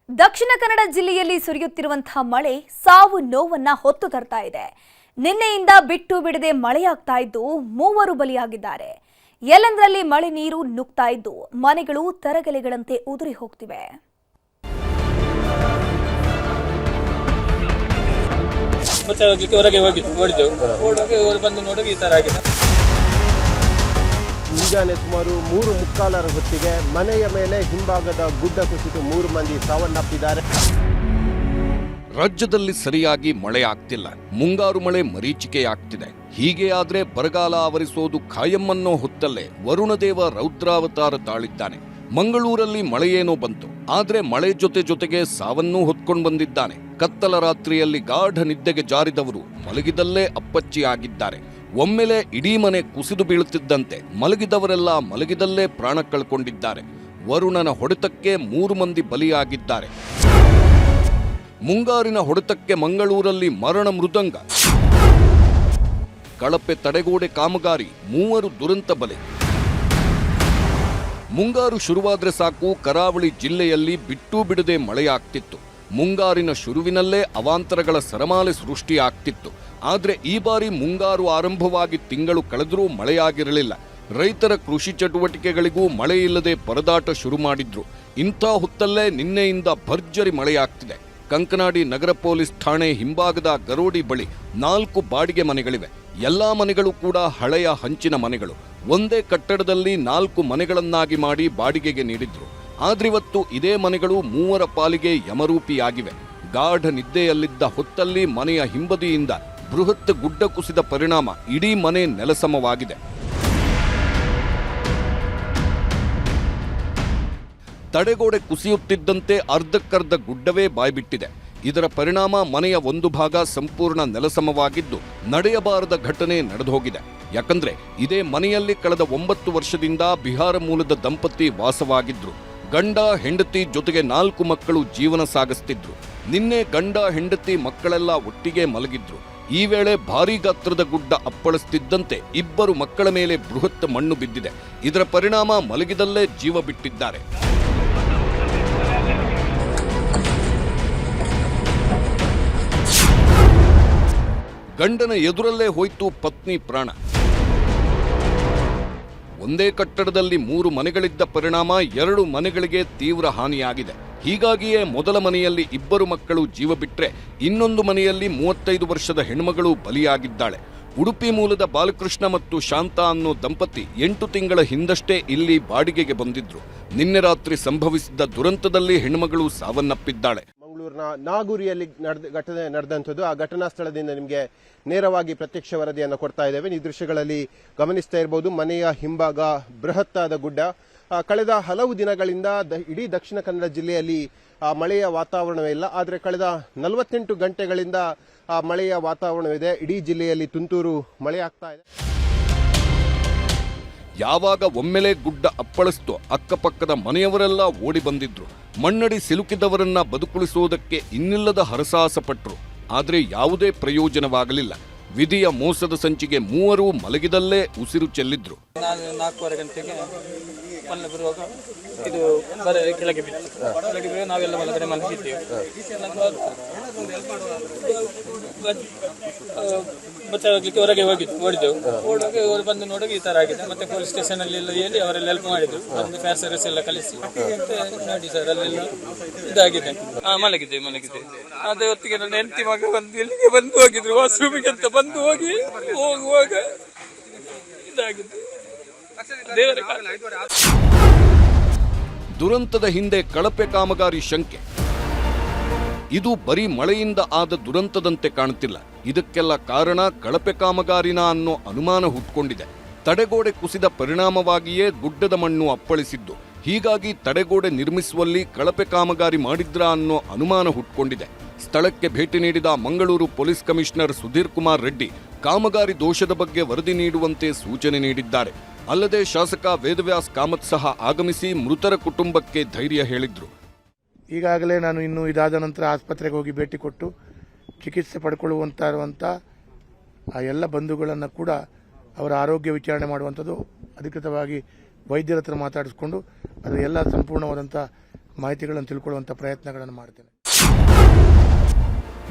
ದಕ್ಷಿಣ ಕನ್ನಡ ಜಿಲ್ಲೆಯಲ್ಲಿ ಸುರಿಯುತ್ತಿರುವಂತಹ ಮಳೆ ಸಾವು ನೋವನ್ನ ಹೊತ್ತು ತರ್ತಾ ಇದೆ. ನಿನ್ನೆಯಿಂದ ಬಿಟ್ಟು ಬಿಡದೆ ಮಳೆಯಾಗ್ತಾ ಇದ್ದು ಮೂವರು ಬಲಿಯಾಗಿದ್ದಾರೆ. ಎಲ್ಲೆಂದರಲ್ಲಿ ಮಳೆ ನೀರು ನುಗ್ತಾ ಇದ್ದು ಮನೆಗಳು ತರಗೆಲೆಗಳಂತೆ ಉದುರಿ ಹೋಗ್ತಿವೆ. ಮುಂಜಾನೆ ಸುಮಾರು 3:45 ಹೊತ್ತಿಗೆ ಮನೆಯ ಮೇಲೆ ಹಿಂಭಾಗದ ಗುಡ್ಡ ಕುಸಿದು 3 ಮಂದಿ ಸಾವನ್ನಪ್ಪಿದ್ದಾರೆ. ರಾಜ್ಯದಲ್ಲಿ ಸರಿಯಾಗಿ ಮಳೆ ಆಗ್ತಿಲ್ಲ. ಮುಂಗಾರು ಮಳೆ ಮರೀಚಿಕೆಯಾಗ್ತಿದೆ. ಹೀಗೆ ಆದ್ರೆ ಬರಗಾಲ ಆವರಿಸೋದು ಖಾಯಮ್ಮನ್ನೋ ಹೊತ್ತಲ್ಲೇ ವರುಣದೇವ ರೌದ್ರಾವತಾರ ತಾಳಿದ್ದಾನೆ. ಮಂಗಳೂರಲ್ಲಿ ಮಳೆಯೇನೋ ಬಂತು, ಆದ್ರೆ ಮಳೆ ಜೊತೆಗೆ ಸಾವನ್ನೂ ಹೊತ್ಕೊಂಡು ಬಂದಿದ್ದಾನೆ. ಕತ್ತಲ ರಾತ್ರಿಯಲ್ಲಿ ಗಾಢ ನಿದ್ದೆಗೆ ಜಾರಿದವರು ಮಲಗಿದಲ್ಲೇ ಅಪ್ಪಚ್ಚಿಯಾಗಿದ್ದಾರೆ. ಒಮ್ಮೆಲೆ ಇಡೀ ಮನೆ ಕುಸಿದು ಬೀಳುತ್ತಿದ್ದಂತೆ ಮಲಗಿದವರೆಲ್ಲ ಮಲಗಿದಲ್ಲೇ ಪ್ರಾಣ ಕಳ್ಕೊಂಡಿದ್ದಾರೆ. ವರುಣನ ಹೊಡೆತಕ್ಕೆ 3 ಮಂದಿ ಬಲಿಯಾಗಿದ್ದಾರೆ. ಮುಂಗಾರಿನ ಹೊಡೆತಕ್ಕೆ ಮಂಗಳೂರಲ್ಲಿ ಮರಣ ಮೃದಂಗ. ಕಳಪೆ ತಡೆಗೋಡೆ ಕಾಮಗಾರಿ, 3 ದುರಂತ ಬಲಿ. ಮುಂಗಾರು ಶುರುವಾದ್ರೆ ಸಾಕು ಕರಾವಳಿ ಜಿಲ್ಲೆಯಲ್ಲಿ ಬಿಟ್ಟೂ ಬಿಡದೆ ಮಳೆಯಾಗ್ತಿತ್ತು. ಮುಂಗಾರಿನ ಶುರುವಿನಲ್ಲೇ ಅವಾಂತರಗಳ ಸರಮಾಲೆ ಸೃಷ್ಟಿಯಾಗ್ತಿತ್ತು. ಆದ್ರೆ ಈ ಬಾರಿ ಮುಂಗಾರು ಆರಂಭವಾಗಿ ತಿಂಗಳು ಕಳೆದರೂ ಮಳೆಯಾಗಿರಲಿಲ್ಲ. ರೈತರ ಕೃಷಿ ಚಟುವಟಿಕೆಗಳಿಗೂ ಮಳೆ ಇಲ್ಲದೆ ಪರದಾಟ ಶುರು ಮಾಡಿದ್ರು. ಇಂಥ ಹೊತ್ತಲ್ಲೇ ನಿನ್ನೆಯಿಂದ ಭರ್ಜರಿ ಮಳೆಯಾಗ್ತಿದೆ. ಕಂಕನಾಡಿ ನಗರ ಪೊಲೀಸ್ ಠಾಣೆ ಹಿಂಭಾಗದ ಗರೋಡಿ ಬಳಿ 4 ಬಾಡಿಗೆ ಮನೆಗಳಿವೆ. ಎಲ್ಲಾ ಮನೆಗಳು ಕೂಡ ಹಳೆಯ ಹಂಚಿನ ಮನೆಗಳು. ಒಂದೇ ಕಟ್ಟಡದಲ್ಲಿ 4 ಮನೆಗಳನ್ನಾಗಿ ಮಾಡಿ ಬಾಡಿಗೆಗೆ ನೀಡಿದ್ರು. ಆದ್ರಿವತ್ತು ಇದೇ ಮನೆಗಳು 3 ಪಾಲಿಗೆ ಯಮರೂಪಿಯಾಗಿವೆ. ಗಾಢ ನಿದ್ದೆಯಲ್ಲಿದ್ದ ಹೊತ್ತಲ್ಲಿ ಮನೆಯ ಹಿಂಬದಿಯಿಂದ ಬೃಹತ್ ಗುಡ್ಡ ಕುಸಿದ ಪರಿಣಾಮ ಇಡೀ ಮನೆ ನೆಲಸಮವಾಗಿದೆ. ತಡೆಗೋಡೆ ಕುಸಿಯುತ್ತಿದ್ದಂತೆ ಅರ್ಧಕ್ಕರ್ಧ ಗುಡ್ಡವೇ ಬಾಯ್ಬಿಟ್ಟಿದೆ. ಇದರ ಪರಿಣಾಮ ಮನೆಯ ಒಂದು ಭಾಗ ಸಂಪೂರ್ಣ ನೆಲಸಮವಾಗಿದ್ದು ನಡೆಯಬಾರದ ಘಟನೆ ನಡೆದೋಗಿದೆ. ಯಾಕಂದ್ರೆ ಇದೇ ಮನೆಯಲ್ಲಿ ಕಳೆದ 9 ವರ್ಷದಿಂದ ಬಿಹಾರ ಮೂಲದ ದಂಪತಿ ವಾಸವಾಗಿದ್ರು. ಗಂಡ ಹೆಂಡತಿ ಜೊತೆಗೆ 4 ಮಕ್ಕಳು ಜೀವನ ಸಾಗಿಸ್ತಿದ್ರು. ನಿನ್ನೆ ಗಂಡ ಹೆಂಡತಿ ಮಕ್ಕಳೆಲ್ಲ ಒಟ್ಟಿಗೆ ಮಲಗಿದ್ರು. ಈ ವೇಳೆ ಭಾರೀ ಗಾತ್ರದ ಗುಡ್ಡ ಅಪ್ಪಳಿಸುತ್ತಿದ್ದಂತೆ 2 ಮಕ್ಕಳ ಮೇಲೆ ಬೃಹತ್ ಮಣ್ಣು ಬಿದ್ದಿದೆ. ಇದರ ಪರಿಣಾಮ ಮಲಗಿದಲ್ಲೇ ಜೀವ ಬಿಟ್ಟಿದ್ದಾರೆ. ಗಂಡನ ಎದುರಲ್ಲೇ ಹೋಯ್ತು ಪತ್ನಿ ಪ್ರಾಣ. ಒಂದೇ ಕಟ್ಟಡದಲ್ಲಿ 3 ಮನೆಗಳಿದ್ದ ಪರಿಣಾಮ 2 ಮನೆಗಳಿಗೆ ತೀವ್ರ ಹಾನಿಯಾಗಿದೆ. ಹೀಗಾಗಿಯೇ ಮೊದಲ ಮನೆಯಲ್ಲಿ 2 ಮಕ್ಕಳು ಜೀವ ಬಿಟ್ರೆ ಇನ್ನೊಂದು ಮನೆಯಲ್ಲಿ 35 ವರ್ಷದ ಹೆಣ್ಮಗಳು ಬಲಿಯಾಗಿದ್ದಾಳೆ. ಉಡುಪಿ ಮೂಲದ ಬಾಲಕೃಷ್ಣ ಮತ್ತು ಶಾಂತ ಅನ್ನೋ ದಂಪತಿ 8 ತಿಂಗಳ ಹಿಂದಷ್ಟೇ ಇಲ್ಲಿ ಬಾಡಿಗೆಗೆ ಬಂದಿದ್ರು. ನಿನ್ನೆ ರಾತ್ರಿ ಸಂಭವಿಸಿದ್ದ ದುರಂತದಲ್ಲಿ ಹೆಣ್ಮಗಳು ಸಾವನ್ನಪ್ಪಿದ್ದಾಳೆ. ಮಂಗಳೂರಿನ ನಾಗೂರಿಯಲ್ಲಿ ಘಟನೆ ನಡೆದಂಥದ್ದು. ಆ ಘಟನಾ ಸ್ಥಳದಿಂದ ನಿಮಗೆ ನೇರವಾಗಿ ಪ್ರತ್ಯಕ್ಷ ವರದಿಯನ್ನು ಕೊಡ್ತಾ ಇದ್ದೇವೆ. ಈ ದೃಶ್ಯಗಳಲ್ಲಿ ಗಮನಿಸ್ತಾ ಇರಬಹುದು. ಮನೆಯ ಹಿಂಭಾಗ ಬೃಹತ್ತಾದ ಗುಡ್ಡ. ಕಳೆದ ಹಲವು ದಿನಗಳಿಂದ ಇಡೀ ದಕ್ಷಿಣ ಕನ್ನಡ ಜಿಲ್ಲೆಯಲ್ಲಿ ಮಳೆಯ ವಾತಾವರಣವೇ ಇಲ್ಲ. ಆದರೆ ಕಳೆದ 48 ಗಂಟೆಗಳಿಂದ ಮಳೆಯ ವಾತಾವರಣವಿದೆ. ಇಡೀ ಜಿಲ್ಲೆಯಲ್ಲಿ ತುಂತುರು ಮಳೆ ಆಗ್ತಾ ಇದೆ. ಯಾವಾಗ ಒಮ್ಮೆಲೆ ಗುಡ್ಡ ಅಪ್ಪಳಿಸ್ತೋ ಅಕ್ಕಪಕ್ಕದ ಮನೆಯವರೆಲ್ಲ ಓಡಿ ಬಂದಿದ್ರು. ಮಣ್ಣಡಿ ಸಿಲುಕಿದವರನ್ನ ಬದುಕುಳಿಸುವುದಕ್ಕೆ ಇನ್ನಿಲ್ಲದ ಹರಸಾಹಸ ಪಟ್ರು. ಆದ್ರೆ ಯಾವುದೇ ಪ್ರಯೋಜನವಾಗಲಿಲ್ಲ. ವಿಧಿಯ ಮೋಸದ ಸಂಚಿಗೆ 3 ಮಲಗಿದಲ್ಲೇ ಉಸಿರು ಚೆಲ್ಲಿದ್ರು. 4:15 ಗಂಟೆಗೆ ಮಳೆ ಬರುವಾಗ ಇದು ಕೆಳಗೆ ಬಿದ್ದು ನಾವೆಲ್ಲ ಒಳಗಡೆ ಮಲಗಿದ್ದೇವೆ. ಬಚಾವಾಗಲಿಕ್ಕೆ ಹೊರಗೆ ಓಡಿದೆವು. ಅವರು ಬಂದು ನೋಡುವಾಗ ಈ ತರ ಆಗಿದೆ. ಮತ್ತೆ ಪೊಲೀಸ್ ಸ್ಟೇಷನ್ ಅಲ್ಲಿ ಎಲ್ಲ ಹೇಳಿ ಅವರೆಲ್ಲ ಹೆಲ್ಪ್ ಮಾಡಿದ್ರು. ಒಂದು ಫೈರ್ ಸರ್ವಿಸ್ ಎಲ್ಲ ಕಳಿಸಿ ನೋಡಿ ಸರ್ ಅಲ್ಲೆಲ್ಲ ಇದಾಗಿದೆ. ಮಲಗಿದ್ದೆ. ಅದೇ ಹೊತ್ತಿಗೆ ನನ್ನ ಹೆಂಡತಿ ಮಗ ಬಂದು ಇಲ್ಲಿಗೆ ಬಂದು ಹೋಗಿದ್ರು ವಾಶ್ರೂಮಿಗೆ ಅಂತ ಬಂದು ಹೋಗುವಾಗ ಇದಾಗಿದೆ. ದುರಂತದ ಹಿಂದೆ ಕಳಪೆ ಕಾಮಗಾರಿ ಶಂಕೆ. ಇದು ಬರೀ ಮಳೆಯಿಂದ ಆದ ದುರಂತದಂತೆ ಕಾಣುತ್ತಿಲ್ಲ. ಇದಕ್ಕೆಲ್ಲ ಕಾರಣ ಕಳಪೆ ಕಾಮಗಾರಿನ ಅನ್ನೋ ಅನುಮಾನ ಹುಟ್ಕೊಂಡಿದೆ. ತಡೆಗೋಡೆ ಕುಸಿದ ಪರಿಣಾಮವಾಗಿಯೇ ಗುಡ್ಡದ ಮಣ್ಣು ಅಪ್ಪಳಿಸಿದ್ದು. ಹೀಗಾಗಿ ತಡೆಗೋಡೆ ನಿರ್ಮಿಸುವಲ್ಲಿ ಕಳಪೆ ಕಾಮಗಾರಿ ಮಾಡಿದ್ರಾ ಅನ್ನೋ ಅನುಮಾನ ಹುಟ್ಕೊಂಡಿದೆ. ಸ್ಥಳಕ್ಕೆ ಭೇಟಿ ನೀಡಿದ ಮಂಗಳೂರು ಪೊಲೀಸ್ ಕಮಿಷನರ್ ಸುಧೀರ್ ಕುಮಾರ್ ರೆಡ್ಡಿ ಕಾಮಗಾರಿ ದೋಷದ ಬಗ್ಗೆ ವರದಿ ನೀಡುವಂತೆ ಸೂಚನೆ ನೀಡಿದ್ದಾರೆ. ಅಲ್ಲದೆ ಶಾಸಕ ವೇದವ್ಯಾಸ್ ಕಾಮತ್ ಸಹ ಆಗಮಿಸಿ ಮೃತರ ಕುಟುಂಬಕ್ಕೆ ಧೈರ್ಯ ಹೇಳಿದ್ರು. ಈಗಾಗಲೇ ನಾನು ಇನ್ನು ಇದಾದ ನಂತರ ಆಸ್ಪತ್ರೆಗೆ ಹೋಗಿ ಭೇಟಿ ಕೊಟ್ಟು ಚಿಕಿತ್ಸೆ ಪಡ್ಕೊಳ್ಳುವಂತ ಆ ಎಲ್ಲ ಬಂಧುಗಳನ್ನು ಕೂಡ ಅವರ ಆರೋಗ್ಯ ವಿಚಾರಣೆ ಮಾಡುವಂಥದ್ದು ಅಧಿಕೃತವಾಗಿ ವೈದ್ಯರ ಹತ್ರ ಮಾತಾಡಿಸಿಕೊಂಡು ಅದು ಎಲ್ಲ ಸಂಪೂರ್ಣವಾದಂಥ ಮಾಹಿತಿಗಳನ್ನು ತಿಳ್ಕೊಳ್ಳುವಂಥ ಪ್ರಯತ್ನಗಳನ್ನು ಮಾಡ್ತೇನೆ.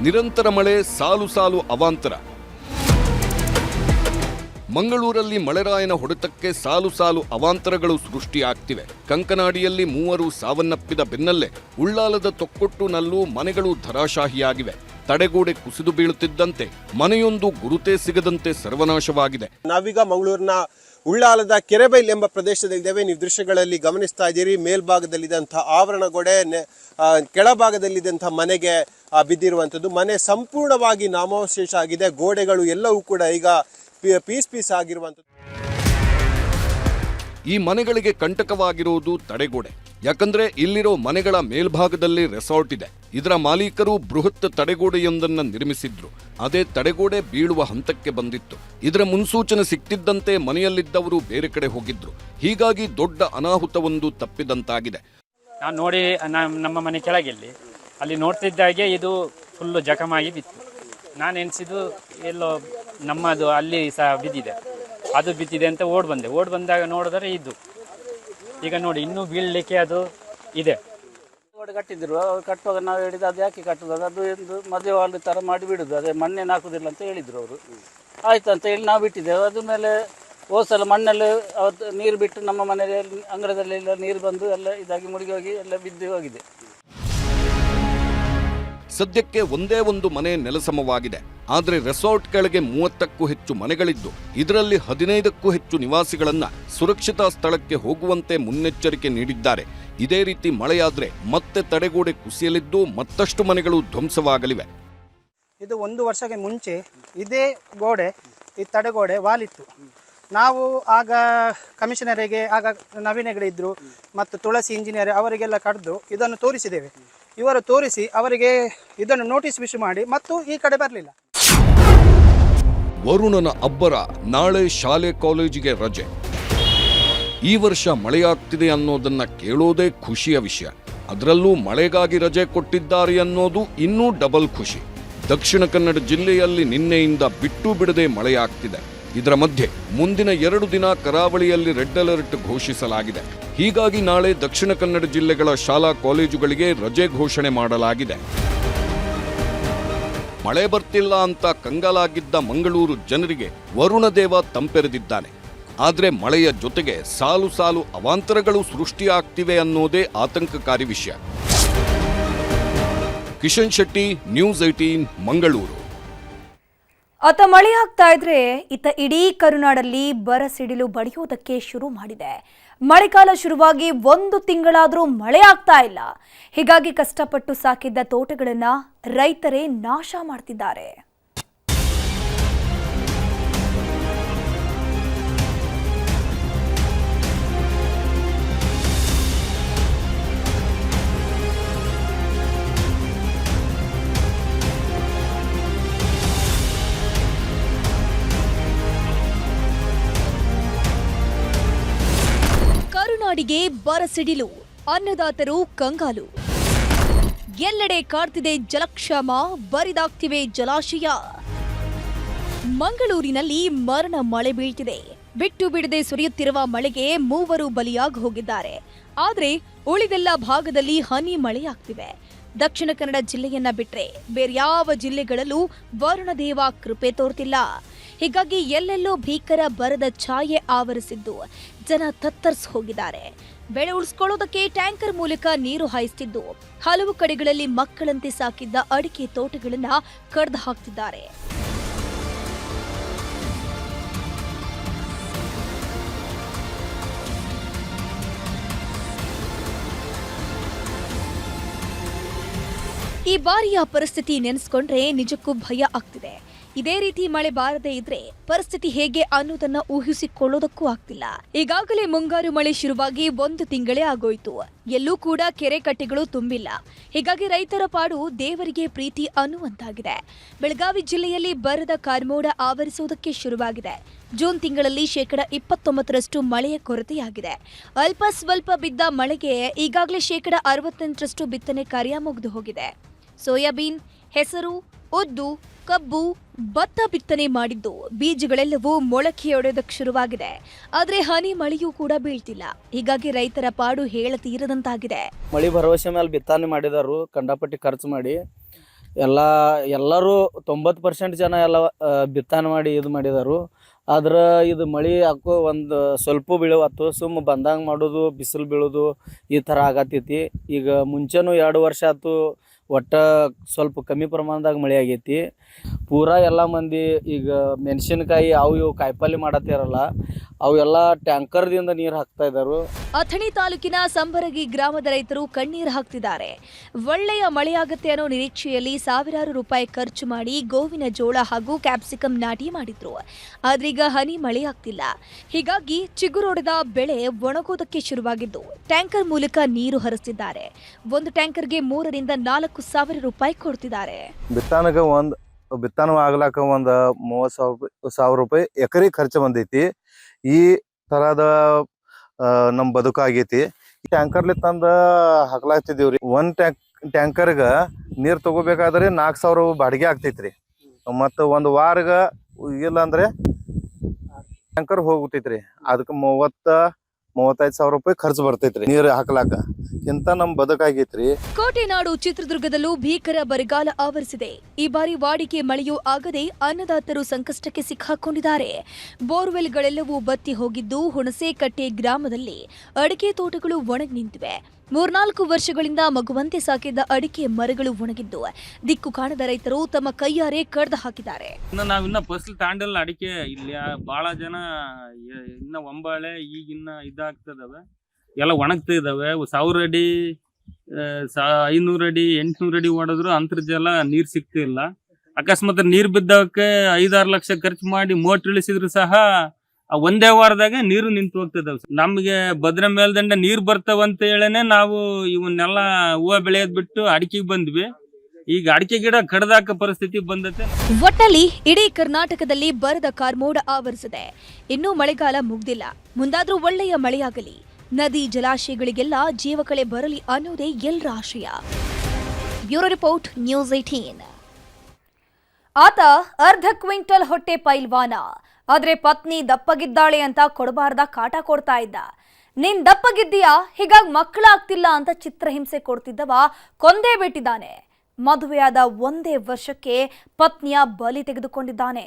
ನಿರಂತರ ಮಳೆ, ಸಾಲು ಸಾಲು ಅವಾಂತರ. ಮಂಗಳೂರಲ್ಲಿ ಮಳೆರಾಯನ ಹೊಡೆತಕ್ಕೆ ಸಾಲು ಸಾಲು ಅವಾಂತರಗಳು ಸೃಷ್ಟಿಯಾಗ್ತಿವೆ. ಕಂಕನಾಡಿಯಲ್ಲಿ 3 ಸಾವನ್ನಪ್ಪಿದ ಬೆನ್ನಲ್ಲೇ ಉಳ್ಳಾಲದ ತೊಕ್ಕೊಟ್ಟುನಲ್ಲೂ ಮನೆಗಳು ಧರಾಶಾಹಿಯಾಗಿವೆ. ತಡೆಗೋಡೆ ಕುಸಿದು ಬೀಳುತ್ತಿದ್ದಂತೆ ಮನೆಯೊಂದು ಗುರುತೇ ಸಿಗದಂತೆ ಸರ್ವನಾಶವಾಗಿದೆ. ನಾವೀಗ ಮಂಗಳೂರಿನ ಉಳ್ಳಾಲದ ಕೆರೆಬೈಲ್ ಎಂಬ ಪ್ರದೇಶದಲ್ಲಿದ್ದೇವೆ. ನೀವು ದೃಶ್ಯಗಳಲ್ಲಿ ಗಮನಿಸ್ತಾ ಇದ್ದೀರಿ, ಮೇಲ್ಭಾಗದಲ್ಲಿದ್ದಂತಹ ಆವರಣಗೋಡೆ ಕೆಳಭಾಗದಲ್ಲಿದ್ದಂತಹ ಮನೆಗೆ ಬಿದ್ದಿರುವಂಥದ್ದು. ಮನೆ ಸಂಪೂರ್ಣವಾಗಿ ನಾಮಾವಶೇಷ ಆಗಿದೆ. ಗೋಡೆಗಳು ಎಲ್ಲವೂ ಕೂಡ ಈಗ ಪೀಸ್ ಆಗಿರುವಂಥದ್ದು. ಈ ಮನೆಗಳಿಗೆ ಕಂಟಕವಾಗಿರುವುದು ತಡೆಗೋಡೆ. ಯಾಕಂದ್ರೆ ಇಲ್ಲಿರೋ ಮನೆಗಳ ಮೇಲ್ಭಾಗದಲ್ಲಿ ರೆಸಾರ್ಟ್ ಇದೆ. ಇದರ ಮಾಲೀಕರು ಬೃಹತ್ ತಡೆಗೋಡೆಯೊಂದನ್ನು ನಿರ್ಮಿಸಿದ್ರು. ಅದೇ ತಡೆಗೋಡೆ ಬೀಳುವ ಹಂತಕ್ಕೆ ಬಂದಿತ್ತು. ಇದರ ಮುನ್ಸೂಚನೆ ಸಿಕ್ತಿದ್ದಂತೆ ಮನೆಯಲ್ಲಿದ್ದವರು ಬೇರೆ ಕಡೆ ಹೋಗಿದ್ರು. ಹೀಗಾಗಿ ದೊಡ್ಡ ಅನಾಹುತವೊಂದು ತಪ್ಪಿದಂತಾಗಿದೆ. ನಾನು ನೋಡಿ ನಮ್ಮ ಮನೆ ಕೆಳಗೆಲ್ಲಿ ಅಲ್ಲಿ ನೋಡ್ತಿದ್ದಾಗೆ ಇದು ಫುಲ್ಲು ಜಖಮಾಗಿ ಬಿತ್ತು. ನಾನು ಎನಿಸಿದ್ದು ಎಲ್ಲೋ ನಮ್ಮದು ಅಲ್ಲಿ ಸಹ ಬಿದ್ದಿದೆ, ಅದು ಬಿದ್ದಿದೆ ಅಂತ ಓಡ್ ಬಂದಾಗ ನೋಡಿದ್ರೆ ಇದು ಈಗ ನೋಡಿ ಇನ್ನೂ ಬೀಳಲಿಕ್ಕೆ ಅದು ಇದೆ. ಕಟ್ಟಿದ್ರು, ಅವ್ರು ಕಟ್ಟುವಾಗ ನಾವು ಹೇಳಿದ್ದು ಅದು ಯಾಕೆ ಕಟ್ಟುದು, ಅದು ಒಂದು ಮದುವೆ ಹಾಲು ಥರ ಮಾಡಿ ಬಿಡುದು, ಅದೇ ಮಣ್ಣೆ ಹಾಕುದಿಲ್ಲ ಅಂತ ಹೇಳಿದ್ರು ಅವರು. ಆಯ್ತು ಅಂತ ಹೇಳಿ ನಾವು ಬಿಟ್ಟಿದ್ದೇವೆ. ಅದ್ರ ಮೇಲೆ ಹೋಸಲ ಮಣ್ಣಲ್ಲಿ ಅವತ್ತು ನೀರು ಬಿಟ್ಟು ನಮ್ಮ ಮನೆಯಲ್ಲಿ ಅಂಗಳದಲ್ಲೆಲ್ಲ ನೀರು ಬಂದು ಎಲ್ಲ ಇದಾಗಿ ಮುಳುಗಿ ಹೋಗಿ ಎಲ್ಲ ಬಿದ್ದು ಹೋಗಿದೆ. ಸದ್ಯಕ್ಕೆ ಒಂದೇ ಒಂದು ಮನೆ ನೆಲಸಮವಾಗಿದೆ. ಆದರೆ ರೆಸಾರ್ಟ್ ಕೆಳಗೆ 30ಕ್ಕೂ ಹೆಚ್ಚು ಮನೆಗಳಿದ್ದು ಇದರಲ್ಲಿ 15ಕ್ಕೂ ಹೆಚ್ಚು ನಿವಾಸಿಗಳನ್ನ ಸುರಕ್ಷಿತ ಸ್ಥಳಕ್ಕೆ ಹೋಗುವಂತೆ ಮುನ್ನೆಚ್ಚರಿಕೆ ನೀಡಿದ್ದಾರೆ. ಇದೇ ರೀತಿ ಮಳೆಯಾದ್ರೆ ಮತ್ತೆ ತಡೆಗೋಡೆ ಕುಸಿಯಲಿದ್ದು ಮತ್ತಷ್ಟು ಮನೆಗಳು ಧ್ವಂಸವಾಗಲಿವೆ. ಇದು 1 ವರ್ಷಕ್ಕೆ ಮುಂಚೆ ಇದೇ ಗೋಡೆ, ಈ ತಡೆಗೋಡೆ ವಾಲಿತ್ತು. ನಾವು ಆಗ ಕಮಿಷನರಿಗೆ, ಆಗ ನವೀನ್ ಹೆಗಡೆ ಇದ್ರು ಮತ್ತು ತುಳಸಿ ಇಂಜಿನಿಯರ್ ಅವರಿಗೆಲ್ಲ ಕರೆದು ಇದನ್ನು ತೋರಿಸಿದ್ದೇವೆ. ಇವರು ತೋರಿಸಿ ಅವರಿಗೆ ಇದನ್ನು ನೋಟಿಸ್ ಇಶ್ಯೂ ಮಾಡಿ ಮತ್ತು ಈ ಕಡೆ ಬರಲಿಲ್ಲ. ವರುಣನ ಅಬ್ಬರ, ನಾಳೆ ಶಾಲೆ ಕಾಲೇಜಿಗೆ ರಜೆ. ಈ ವರ್ಷ ಮಳೆಯಾಗ್ತಿದೆ ಅನ್ನೋದನ್ನ ಕೇಳೋದೇ ಖುಷಿಯ ವಿಷಯ. ಅದರಲ್ಲೂ ಮಳೆಗಾಗಿ ರಜೆ ಕೊಟ್ಟಿದ್ದಾರೆ ಅನ್ನೋದು ಇನ್ನೂ ಡಬಲ್ ಖುಷಿ. ದಕ್ಷಿಣ ಕನ್ನಡ ಜಿಲ್ಲೆಯಲ್ಲಿ ನಿನ್ನೆಯಿಂದ ಬಿಟ್ಟು ಬಿಡದೆ ಮಳೆಯಾಗ್ತಿದೆ. ಇದರ ಮಧ್ಯೆ ಮುಂದಿನ 2 ದಿನ ಕರಾವಳಿಯಲ್ಲಿ ರೆಡ್ ಅಲರ್ಟ್ ಘೋಷಿಸಲಾಗಿದೆ. ಹೀಗಾಗಿ ನಾಳೆ ದಕ್ಷಿಣ ಕನ್ನಡ ಜಿಲ್ಲೆಗಳ ಶಾಲಾ ಕಾಲೇಜುಗಳಿಗೆ ರಜೆ ಘೋಷಣೆ ಮಾಡಲಾಗಿದೆ. ಮಳೆ ಬರ್ತಿಲ್ಲ ಅಂತ ಕಂಗಾಲಾಗಿದ್ದ ಮಂಗಳೂರು ಜನರಿಗೆ ವರುಣದೇವ ತಂಪೆರೆದಿದ್ದಾನೆ. ಆದರೆ ಮಳೆಯ ಜೊತೆಗೆ ಸಾಲು ಸಾಲು ಅವಾಂತರಗಳು ಸೃಷ್ಟಿಯಾಗ್ತಿವೆ ಅನ್ನೋದೇ ಆತಂಕಕಾರಿ ವಿಷಯ. ಕಿಶನ್ ಶೆಟ್ಟಿ, ನ್ಯೂಸ್ 18, ಮಂಗಳೂರು. ಅತ ಮಳೆಯಾಗ್ತಾ ಇದ್ರೆ ಇತ್ತ ಇಡೀ ಕರುನಾಡಲ್ಲಿ ಬರ ಸಿಡಿಲು ಬಡಿಯೋದಕ್ಕೆ ಶುರು ಮಾಡಿದೆ. ಮಳೆಗಾಲ ಶುರುವಾಗಿ 1 ತಿಂಗಳಾದರೂ ಮಳೆ ಆಗ್ತಾ ಇಲ್ಲ. ಹೀಗಾಗಿ ಕಷ್ಟಪಟ್ಟು ಸಾಕಿದ್ದ ತೋಟಗಳನ್ನ ರೈತರೇ ನಾಶ ಮಾಡ್ತಿದ್ದಾರೆ. ಕರುನಾಡಿಗೆ ಬರ ಸಿಡಿಲು, ಅನ್ನದಾತರು ಕಂಗಾಲು. ಎಲ್ಲೆಡೆ ಕಾಡ್ತಿದೆ ಜಲಕ್ಷಾಮ, ಬರಿದಾಗ್ತಿವೆ ಜಲಾಶಯ. ಮಂಗಳೂರಿನಲ್ಲಿ ಮರಣ ಮಳೆ ಬೀಳ್ತಿದೆ. ಬಿಟ್ಟು ಬಿಡದೆ ಸುರಿಯುತ್ತಿರುವ ಮಳೆಗೆ 3 ಬಲಿಯಾಗಿ ಹೋಗಿದ್ದಾರೆ. ಆದರೆ ಉಳಿದೆಲ್ಲ ಭಾಗದಲ್ಲಿ ಹನಿ ಮಳೆಯಾಗ್ತಿವೆ. ದಕ್ಷಿಣ ಕನ್ನಡ ಜಿಲ್ಲೆಯನ್ನ ಬಿಟ್ರೆ ಬೇರ್ಯಾವ ಜಿಲ್ಲೆಗಳಲ್ಲೂ ವರುಣದೇವ ಕೃಪೆ ತೋರ್ತಿಲ್ಲ. ಹೀಗಾಗಿ ಎಲ್ಲೆಲ್ಲೋ ಭೀಕರ ಬರದ ಛಾಯೆ ಆವರಿಸಿದ್ದು ಜನ ತತ್ತರಿಸಿ ಹೋಗಿದ್ದಾರೆ. ಬೆಳೆ ಉಳಿಸ್ಕೊಳ್ಳೋದಕ್ಕೆ ಟ್ಯಾಂಕರ್ ಮೂಲಕ ನೀರು ಹಾಯಿಸ್ತಿದ್ದು ಹಲವು ಕಡೆಗಳಲ್ಲಿ ಮಕ್ಕಳಂತೆ ಸಾಕಿದ್ದ ಅಡಿಕೆ ತೋಟಗಳನ್ನ ಕಡ್ದು ಹಾಕ್ತಿದ್ದಾರೆ. ಈ ಬಾರಿಯ ಪರಿಸ್ಥಿತಿ ನೆನೆಸ್ಕೊಂಡ್ರೆ ನಿಜಕ್ಕೂ ಭಯ ಆಗ್ತಿದೆ. ಇದೇ ರೀತಿ ಮಳೆ ಬಾರದೇ ಇದ್ರೆ ಪರಿಸ್ಥಿತಿ ಹೇಗೆ ಅನ್ನೋದನ್ನ ಊಹಿಸಿಕೊಳ್ಳೋದಕ್ಕೂ ಆಗ್ತಿಲ್ಲ. ಈಗಾಗಲೇ ಮುಂಗಾರು ಮಳೆ ಶುರುವಾಗಿ 1 ತಿಂಗಳೇ ಆಗೋಯ್ತು. ಎಲ್ಲೂ ಕೂಡ ಕೆರೆ ಕಟ್ಟೆಗಳು ತುಂಬಿಲ್ಲ. ಹೀಗಾಗಿ ರೈತರ ಪಾಡು ದೇವರಿಗೆ ಪ್ರೀತಿ ಅನ್ನುವಂತಾಗಿದೆ. ಬೆಳಗಾವಿ ಜಿಲ್ಲೆಯಲ್ಲಿ ಬರದ ಕಾರ್ಮೋಡ ಆವರಿಸುವುದಕ್ಕೆ ಶುರುವಾಗಿದೆ. ಜೂನ್ ತಿಂಗಳಲ್ಲಿ 29% ಮಳೆಯ ಕೊರತೆಯಾಗಿದೆ. ಅಲ್ಪ ಸ್ವಲ್ಪ ಬಿದ್ದ ಮಳೆಗೆ ಈಗಾಗಲೇ 68% ಬಿತ್ತನೆ ಕಾರ್ಯ ಮುಗಿದು ಹೋಗಿದೆ. ಸೋಯಾಬೀನ್, ಹೆಸರು, ಉದ್ದು, ಕಬ್ಬು, ಭತ್ತ ಬಿತ್ತನೆ ಮಾಡಿದ್ದು ಬೀಜಗಳೆಲ್ಲವೂ ಮೊಳಕೆಯೊಡೆಯೋದಕ್ಕೆ ಶುರುವಾಗಿದೆ. ಆದರೆ ಹನಿ ಮಳೆಯೂ ಕೂಡ ಬೀಳ್ತಿಲ್ಲ. ಹೀಗಾಗಿ ರೈತರ ಪಾಡು ಹೇಳತೀರದಂತಾಗಿದೆ. ಮಳೆ ಭರವಸೆ ಮೇಲೆ ಬಿತ್ತನೆ ಮಾಡಿದಾರು, ಕಂಡಪಟ್ಟಿ ಖರ್ಚು ಮಾಡಿ ಎಲ್ಲರೂ 90% ಜನ ಎಲ್ಲ ಬಿತ್ತನೆ ಮಾಡಿ ಇದು ಮಾಡಿದಾರು. ಆದ್ರೆ ಇದು ಮಳೆ ಹಾಕೋ ಒಂದು ಸ್ವಲ್ಪ ಬೀಳುವತ್ತು, ಸುಮ್ಮ ಬಂದಂಗೆ ಮಾಡೋದು, ಬಿಸಿಲು ಬೀಳೋದು ಈ ಥರ ಆಗತ್ತೈತಿ. ಈಗ ಮುಂಚೆನೂ 2 ವರ್ಷ ಆಯ್ತು ಒಟ್ಟು ಸ್ವಲ್ಪ ಕಮ್ಮಿ ಪ್ರಮಾಣದಾಗ ಮಳೆ ಆಗೈತಿ. ಪೂರಾ ಎಲ್ಲ ಮಂದಿ ಈಗ ಮೆಣಸಿನಕಾಯಿ ಇವು ಕಾಯಿಪಲ್ಲೆ ಮಾಡತ್ತಿರಲ್ಲ, ಅವೆಲ್ಲ ಟ್ಯಾಂಕರ್ದಿಂದ ನೀರು ಹಾಕ್ತಾ ಇದ್ದಾರೆ. ಅಥಣಿ ತಾಲೂಕಿನ ಸಂಬರಗಿ ಗ್ರಾಮದ ರೈತರು ಕಣ್ಣೀರು ಹಾಕ್ತಿದ್ದಾರೆ. ಒಳ್ಳೆಯ ಮಳೆಯಾಗತ್ತೆ ಅನ್ನೋ ನಿರೀಕ್ಷೆಯಲ್ಲಿ ಸಾವಿರಾರು ರೂಪಾಯಿ ಖರ್ಚು ಮಾಡಿ ಗೋವಿನ ಜೋಳ ಹಾಗೂ ಕ್ಯಾಪ್ಸಿಕಂ ನಾಟಿ ಮಾಡಿದ್ರು. ಆದ್ರೀಗ ಹನಿ ಮಳೆಯಾಗ್ತಿಲ್ಲ. ಹೀಗಾಗಿ ಚಿಗುರೊಡೆದ ಬೆಳೆ ಒಣಗೋದಕ್ಕೆ ಶುರುವಾಗಿದ್ದು ಟ್ಯಾಂಕರ್ ಮೂಲಕ ನೀರು ಹರಿಸ್ತಿದ್ದಾರೆ. ಒಂದು ಟ್ಯಾಂಕರ್ಗೆ 3 ರಿಂದ 4 ಸಾವಿರ ರೂಪಾಯಿ ಕೊಡ್ತಿದ್ದಾರೆ. ಬಿತ್ತನೆ ಆಗ್ಲಾಕ ಒಂದು 30,000 ರೂಪಾಯಿ ಎಕರೆ ಖರ್ಚು ಬಂದೈತಿ. ಈ ತರದ ನಮ್ ಬದುಕಾಗೈತಿ. ಟ್ಯಾಂಕರ್ಲಿ ತಂದ ಹಾಕ್ಲಾಗ್ತಿದೀವ್ರಿ. ಒಂದ್ ಟ್ಯಾಂಕರ್ಗ ನೀರ್ ತಗೋಬೇಕಾದ್ರೆ 4,000 ಬಾಡಿಗೆ ಆಗ್ತೈತ್ರಿ. ಮತ್ತ ಒಂದ್ ವಾರಗ ಇಲ್ಲ ಅಂದ್ರೆ ಟ್ಯಾಂಕರ್ ಹೋಗ್ತೈತ್ರಿ. ಅದಕ್ಕೆ 35,000 ರೂಪಾಯಿ ಖರ್ಚು ಬರ್ತೈತ್ರಿ ನೀರ್ ಹಾಕ್ಲಾಕ. ಇಂತ ನಮ್ ಬದುಕಾಗೈತ್ರಿ. ಕೋಟೆನಾಡು ಚಿತ್ರದುರ್ಗದಲ್ಲೂ ಭೀಕರ ಬರಗಾಲ ಆವರಿಸಿದೆ. ಈ ಬಾರಿ ವಾಡಿಕೆ ಮಳೆಯೂ ಆಗದೆ ಅನ್ನದಾತರು ಸಂಕಷ್ಟಕ್ಕೆ ಸಿಕ್ಕಾಕೊಂಡಿದ್ದಾರೆ. ಬೋರ್ವೆಲ್ಗಳೆಲ್ಲವೂ ಬತ್ತಿ ಹೋಗಿದ್ದು ಹುಣಸೇಕಟ್ಟೆ ಗ್ರಾಮದಲ್ಲಿ ಅಡಿಕೆ ತೋಟಗಳು ಒಣಗಿ ನಿಂತಿವೆ. 3-4 ವರ್ಷಗಳಿಂದ ಮಗುವಂತೆ ಸಾಕಿದ್ದ ಅಡಿಕೆ ಮರಗಳು ಒಣಗಿದ್ದು ದಿಕ್ಕು ಕಾಣದ ರೈತರು ತಮ್ಮ ಕೈಯಾರೆ ಕಡ್ದು ಹಾಕಿದ್ದಾರೆ. ನಾವಿನ್ನ ಫಸಲು ತಾಂಡಿಲ್ಲ ಅಡಿಕೆ. ಇಲ್ಲಿ ಬಹಳ ಜನ ಇನ್ನ ಒಂಬಾಳೆ ಈಗಿನ್ನ ಇದಾಗ್ತದವೆ, ಎಲ್ಲ ಒಣಗ್ತಾ ಇದಾವೆ. 1000 ಅಡಿ 500 ಅಡಿ 800 ಅಡಿ ಹೊಡೆದ್ರು ಅಂತರ್ಜಲ ನೀರ್ ಸಿಗ್ತಿಲ್ಲ. ಅಕಸ್ಮಾತ್ ನೀರ್ ಬಿದ್ದವಕ್ಕೆ 5-6 ಲಕ್ಷ ಖರ್ಚು ಮಾಡಿ ಮೋಟ್ರ್ ಇಳಿಸಿದ್ರು ಸಹ ಒಂದೇ ವಾರದಾಗ ನೀರು ನಿಂತು ಹೋಗ್ತದವ್. ನಮ್ಗೆ ಭದ್ರಾ ಮೇಲ್ದಂಡ ನೀರ್ ಬರ್ತಾವಂತ ಹೇಳನೆ ನಾವು ಇವನ್ನೆಲ್ಲ ಹೂವು ಬೆಳೆಯೋದ್ ಬಿಟ್ಟು ಅಡಿಕೆಗೆ ಬಂದ್ವಿ. ಈಗ ಅಡಿಕೆ ಗಿಡ ಕಡ್ದಾಕ ಪರಿಸ್ಥಿತಿ ಬಂದತೆ. ಒಟ್ಟಲ್ಲಿ ಇಡೀ ಕರ್ನಾಟಕದಲ್ಲಿ ಬರದ ಕಾರ್ಮೋಡ ಆವರಿಸಿದೆ. ಇನ್ನೂ ಮಳೆಗಾಲ ಮುಗ್ದಿಲ್ಲ. ಮುಂದಾದ್ರೂ ಒಳ್ಳೆಯ ಮಳೆಯಾಗಲಿ, ನದಿ ಜಲಾಶಯಗಳಿಗೆಲ್ಲ ಜೀವಕಳೆ ಬರಲಿ ಅನ್ನೋದೇ ಎಲ್ಲರ ಆಶಯ. Bureau report, news 18. ಆತ ಅರ್ಧ ಕ್ವಿಂಟಲ್ ಹೊಟ್ಟೆ ಪೈಲ್ವಾನ. ಆದ್ರೆ ಪತ್ನಿ ದಪ್ಪಗಿದ್ದಾಳೆ ಅಂತ ಕೊಡಬಾರ್ದ ಕಾಟ ಕೊಡ್ತಾ ಇದ್ದ. ನೀನ್ ದಪ್ಪಗಿದ್ದೀಯಾ, ಹೀಗಾಗಿ ಮಕ್ಕಳಾಗ್ತಿಲ್ಲ ಅಂತ ಚಿತ್ರಹಿಂಸೆ ಕೊಡ್ತಿದ್ದವ ಕೊಂದೇ ಬಿಟ್ಟಿದ್ದಾನೆ. ಮದುವೆಯಾದ 1 ವರ್ಷಕ್ಕೆ ಪತ್ನಿಯ ಬಲಿ ತೆಗೆದುಕೊಂಡಿದ್ದಾನೆ.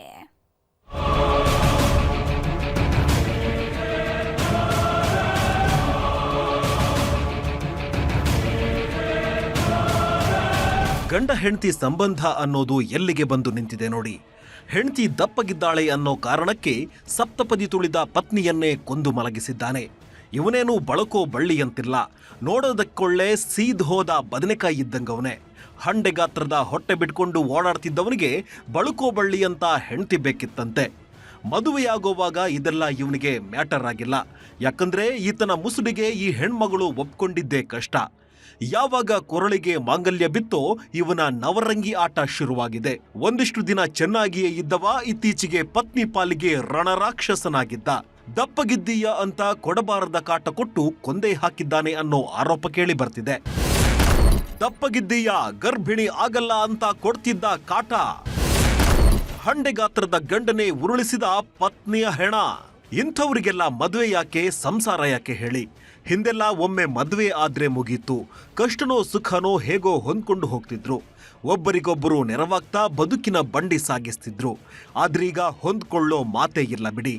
ಗಂಡ ಹೆಂಡತಿ ಸಂಬಂಧ ಅನ್ನೋದು ಎಲ್ಲಿಗೆ ಬಂದು ನಿಂತಿದೆ ನೋಡಿ. ಹೆಂಡತಿ ದಪ್ಪಗಿದ್ದಾಳೆ ಅನ್ನೋ ಕಾರಣಕ್ಕೆ ಸಪ್ತಪದಿ ತುಳಿದ ಪತ್ನಿಯನ್ನೇ ಕೊಂದು ಮಲಗಿಸಿದ್ದಾನೆ. ಇವನೇನು ಬಳಕೋ ಬಳ್ಳಿಯಂತಿಲ್ಲ, ನೋಡೋದಕ್ಕೊಳ್ಳೆ ಸೀದ್ ಹೋದ ಬದನೆಕಾಯಿ ಇದ್ದಂಗವನೇ. ಹಂಡೆ ಗಾತ್ರದ ಹೊಟ್ಟೆ ಬಿಟ್ಕೊಂಡು ಓಡಾಡ್ತಿದ್ದವನಿಗೆ ಬಳುಕೋ ಬಳ್ಳಿ ಅಂತ ಹೆಂಡತಿ ಬೇಕಿತ್ತಂತೆ. ಮದುವೆಯಾಗೋವಾಗ ಇದೆಲ್ಲ ಇವನಿಗೆ ಮ್ಯಾಟರ್ ಆಗಿಲ್ಲ. ಯಾಕಂದ್ರೆ ಈತನ ಮುಸುಡಿಗೆ ಈ ಹೆಣ್ಮಗಳು ಒಪ್ಕೊಂಡಿದ್ದೇ ಕಷ್ಟ. ಯಾವಾಗ ಕೊರಳಿಗೆ ಮಾಂಗಲ್ಯ ಬಿತ್ತೋ ಇವನ ನವರಂಗಿ ಆಟ ಶುರುವಾಗಿದೆ. ಒಂದಿಷ್ಟು ದಿನ ಚೆನ್ನಾಗಿಯೇ ಇದ್ದವ ಇತ್ತೀಚೆಗೆ ಪತ್ನಿ ಪಾಲಿಗೆ ರಣರಾಕ್ಷಸನಾಗಿದ್ದ. ದಪ್ಪಗಿದ್ದೀಯ ಅಂತ ಕೊಡಬಾರದ ಕಾಟ ಕೊಟ್ಟು ಕೊಂದೇ ಹಾಕಿದ್ದಾನೆ ಅನ್ನೋ ಆರೋಪ ಕೇಳಿ ಬರ್ತಿದೆ. ದಪ್ಪಗಿದ್ದೀಯ, ಗರ್ಭಿಣಿ ಆಗಲ್ಲ ಅಂತ ಕೊಡ್ತಿದ್ದ ಕಾಟ. ಹಂಡೆ ಗಾತ್ರದ ಗಂಡನೆ ಉರುಳಿಸಿದ ಪತ್ನಿಯ ಹೆಣ. ಇಂಥವರಿಗೆಲ್ಲ ಮದುವೆ ಯಾಕೆ, ಸಂಸಾರ ಯಾಕೆ ಹೇಳಿ? ಹಿಂದೆಲ್ಲ ಒಮ್ಮೆ ಮದುವೆ ಆದ್ರೆ ಮುಗೀತು, ಕಷ್ಟನೋ ಸುಖನೋ ಹೇಗೋ ಹೊಂದ್ಕೊಂಡು ಹೋಗ್ತಿದ್ರು. ಒಬ್ಬರಿಗೊಬ್ಬರು ನೆರವಾಗ್ತಾ ಬದುಕಿನ ಬಂಡಿ ಸಾಗಿಸ್ತಿದ್ರು. ಆದ್ರೀಗ ಹೊಂದ್ಕೊಳ್ಳೋ ಮಾತೇ ಇಲ್ಲ ಬಿಡಿ.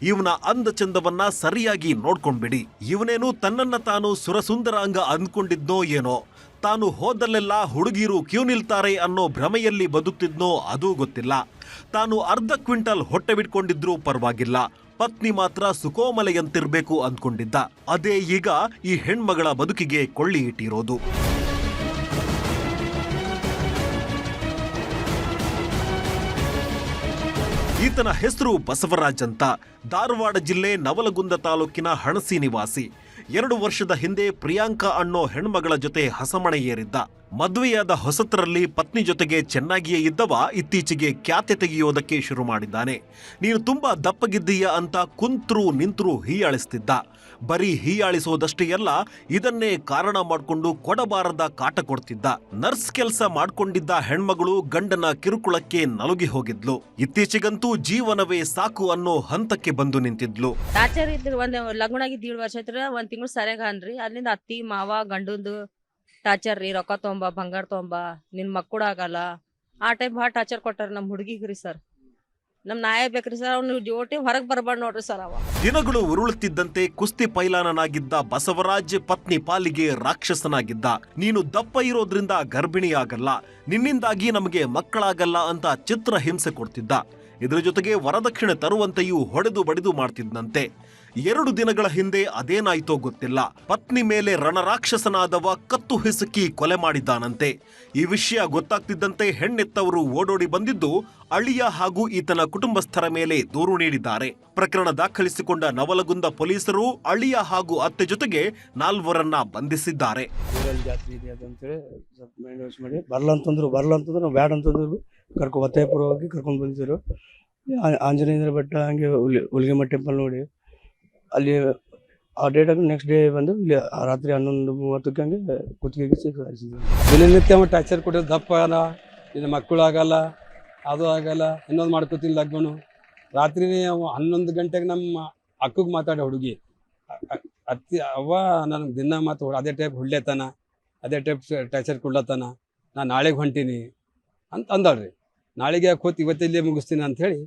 ಇವನ ಅಂದ ಚಂದವನ್ನ ಸರಿಯಾಗಿ ನೋಡ್ಕೊಂಡ್ಬಿಡಿ. ಇವನೇನು ತನ್ನನ್ನ ತಾನು ಸುರಸುಂದರಾಂಗ ಅಂದ್ಕೊಂಡಿದ್ನೋ ಏನೋ. ತಾನು ಹೋದಲ್ಲೆಲ್ಲ ಹುಡುಗಿರು ಕ್ಯೂ ನಿಲ್ತಾರೆ ಅನ್ನೋ ಭ್ರಮೆಯಲ್ಲಿ ಬದುಕ್ತಿದ್ನೋ ಅದೂ ಗೊತ್ತಿಲ್ಲ. ತಾನು ಅರ್ಧ ಕ್ವಿಂಟಲ್ ಹೊಟ್ಟೆ ಬಿಟ್ಕೊಂಡಿದ್ರೂ ಪರವಾಗಿಲ್ಲ, ಪತ್ನಿ ಮಾತ್ರ ಸುಕೋಮಲೆಯಂತಿರ್ಬೇಕು ಅಂದ್ಕೊಂಡಿದ್ದ. ಅದೇ ಈಗ ಈ ಹೆಣ್ಮಗಳ ಬದುಕಿಗೆ ಕೊಳ್ಳಿ ಇಟ್ಟಿರೋದು. ಈತನ ಹೆಸರು ಬಸವರಾಜ್ ಅಂತ. ಧಾರವಾಡ ಜಿಲ್ಲೆ ನವಲಗುಂದ ತಾಲೂಕಿನ ಹಣಸಿ ನಿವಾಸಿ. 2 ವರ್ಷದ ಹಿಂದೆ ಪ್ರಿಯಾಂಕಾ ಅನ್ನೋ ಹೆಣ್ಮಗಳ ಜೊತೆ ಹಸಮಣೆ ಏರಿದ್ದ. ಮದುವೆಯಾದ ಹೊಸತರಲ್ಲಿ ಪತ್ನಿ ಜೊತೆಗೆ ಚೆನ್ನಾಗಿಯೇ ಇದ್ದವ ಇತ್ತೀಚೆಗೆ ಖ್ಯಾತೆ ತೆಗೆಯೋದಕ್ಕೆ ಶುರು ಮಾಡಿದ್ದಾನೆ. ನೀನು ತುಂಬಾ ದಪ್ಪಗಿದ್ದೀಯ ಅಂತ ಕುಂತ್ರು ನಿಂತ್ರು ಹೀಯಾಳಿಸ್ತಿದ್ದ. ಬರೀ ಹೀಯಾಳಿಸೋದಷ್ಟೇ ಅಲ್ಲ, ಇದನ್ನೇ ಕಾರಣ ಮಾಡಿಕೊಂಡು ಕೊಡಬಾರದ ಕಾಟ ಕೊಡ್ತಿದ್ದ. ನರ್ಸ್ ಕೆಲಸ ಮಾಡ್ಕೊಂಡಿದ್ದ ಹೆಣ್ಮಗಳು ಗಂಡನ ಕಿರುಕುಳಕ್ಕೆ ನಲುಗಿ ಹೋಗಿದ್ಲು. ಇತ್ತೀಚೆಗಂತೂ ಜೀವನವೇ ಸಾಕು ಅನ್ನೋ ಹಂತಕ್ಕೆ ಬಂದು ನಿಂತಿದ್ಲು. ಟಾರ್ಚರ್ ಇದ್ರು ಒಂದ್ ಲಗ್ನಾಗಿದ್ದು 1.5 ವರ್ಷ ಐತ್ರಿ, 1 ತಿಂಗಳು ಸರಿಯಾಗ ಅನ್ರಿ. ಅಲ್ಲಿಂದ ಅತ್ತಿ ಮಾವ ಗಂಡಂದು ಟಾರ್ಚರ್ ರೀ, ರೊಕ್ಕ ತೊಂಬ ಬಂಗಾರ ತೊಂಬ, ನಿನ್ ಮಕ್ಕಳು ಆಗಲ್ಲ, ಆ ಟೈಪ್ ಭಾಳ ಟಾರ್ಚರ್ ಕೊಟ್ಟಾರ ನಮ್ಮ ಹುಡುಗಿಗ್ರಿ ಸರ್. ನಮ್ ನಾಯ ಬೇಕ್ರಿ ಸರ್, ಅವ್ನು ಡ್ಯೂಟಿ ಹೊರಗೆ ಬರ್ಬಾರ್ದು ನೋಡ್ರಿ ಸರ್. ಅವ ದಿನಗಳು ಉರುಳುತ್ತಿದ್ದಂತೆ ಕುಸ್ತಿ ಪೈಲಾನನಾಗಿದ್ದ ಬಸವರಾಜ್ ಪತ್ನಿ ಪಾಲಿಗೆ ರಾಕ್ಷಸನಾಗಿದ್ದ. ನೀನು ದಪ್ಪ ಇರೋದ್ರಿಂದ ಗರ್ಭಿಣಿಯಾಗಲ್ಲ, ನಿನ್ನಿಂದಾಗಿ ನಮಗೆ ಮಕ್ಕಳಾಗಲ್ಲ ಅಂತ ಚಿತ್ರ ಹಿಂಸೆ ಕೊಡ್ತಿದ್ದ. ಇದರ ಜೊತೆಗೆ ವರದಕ್ಷಿಣೆ ತರುವಂತೆಯೂ ಹೊಡೆದು ಬಡಿದು ಮಾಡ್ತಿದ್ದಂತೆ. 2 ದಿನಗಳ ಹಿಂದೆ ಅದೇನಾಯ್ತೋ ಗೊತ್ತಿಲ್ಲ, ಪತ್ನಿ ಮೇಲೆ ರಣರಾಕ್ಷಸನಾದವ ಕತ್ತು ಹಿಸುಕಿ ಕೊಲೆ ಮಾಡಿದ್ದಾನಂತೆ. ಈ ವಿಷಯ ಗೊತ್ತಾಗ್ತಿದ್ದಂತೆ ಹೆಣ್ಣೆತ್ತವರು ಓಡೋಡಿ ಬಂದಿದ್ದು ಅಳಿಯ ಹಾಗೂ ಈತನ ಕುಟುಂಬಸ್ಥರ ಮೇಲೆ ದೂರು ನೀಡಿದ್ದಾರೆ. ಪ್ರಕರಣ ದಾಖಲಿಸಿಕೊಂಡ ನವಲಗುಂದ ಪೊಲೀಸರು ಅಳಿಯ ಹಾಗೂ ಅತ್ತೆ ಜೊತೆಗೆ 4 ಬಂಧಿಸಿದ್ದಾರೆ. ಬರ್ಲಂತಂದ್ರು ನಾವು ಬ್ಯಾಡ ಅಂತಂದ್ರು ಒತ್ತಾಯಪೂರ್ವವಾಗಿ ಕರ್ಕೊಂಡು ಬಂದಿದ್ರು. ಆಂಜನೇಯ ಬೆಟ್ಟ ಹಂಗೆ ಹುಲಿಗೆಮ್ಮ ಟೆಂಪಲ್ ನೋಡಿ ಅಲ್ಲಿ ಆ ಡೇಟಾಗ ನೆಕ್ಸ್ಟ್ ಡೇ ಬಂದು ಇಲ್ಲಿ ರಾತ್ರಿ 11:30 ಹಂಗೆ ಕುತ್ತಿಗೆಗೆ ಸಿಕ್ಕಿದ್ರು. ದಿನನಿತ್ಯ ಟಾರ್ಚರ್ ಕೊಟ್ಟಿದ್ದು, ದಪ್ಪ ನಿನ್ನ ಮಕ್ಕಳು ಆಗಲ್ಲ, ಅದು ಆಗಲ್ಲ, ಇನ್ನೊಂದು ಮಾಡ್ಕೋತೀನಿ ಲಗ್ನ. ರಾತ್ರಿನೇ 11 ಗಂಟೆಗೆ ನಮ್ಮ ಅಕ್ಕಗೆ ಮಾತಾಡೋ ಹುಡುಗಿ ಅತ್ತಿ ಅವ್ವ ನನಗೆ ದಿನ ಮಾತು ಅದೇ ಟೈಪ್ ಹುಡ್ಲೇತಾನ, ಅದೇ ಟೈಪ್ ಟಾರ್ಚರ್ ಕೊಡ್ಲತ್ತಾನ, ನಾನು ನಾಳೆಗೆ ಹೊಂಟೀನಿ ಅಂತ ಅಂದಾಳ್ರಿ. ನಾಳೆಗೆ ಕೂತು ಇವತ್ತಿಲ್ಲೇ ಮುಗಿಸ್ತೀನಿ ಅಂತ ಹೇಳಿ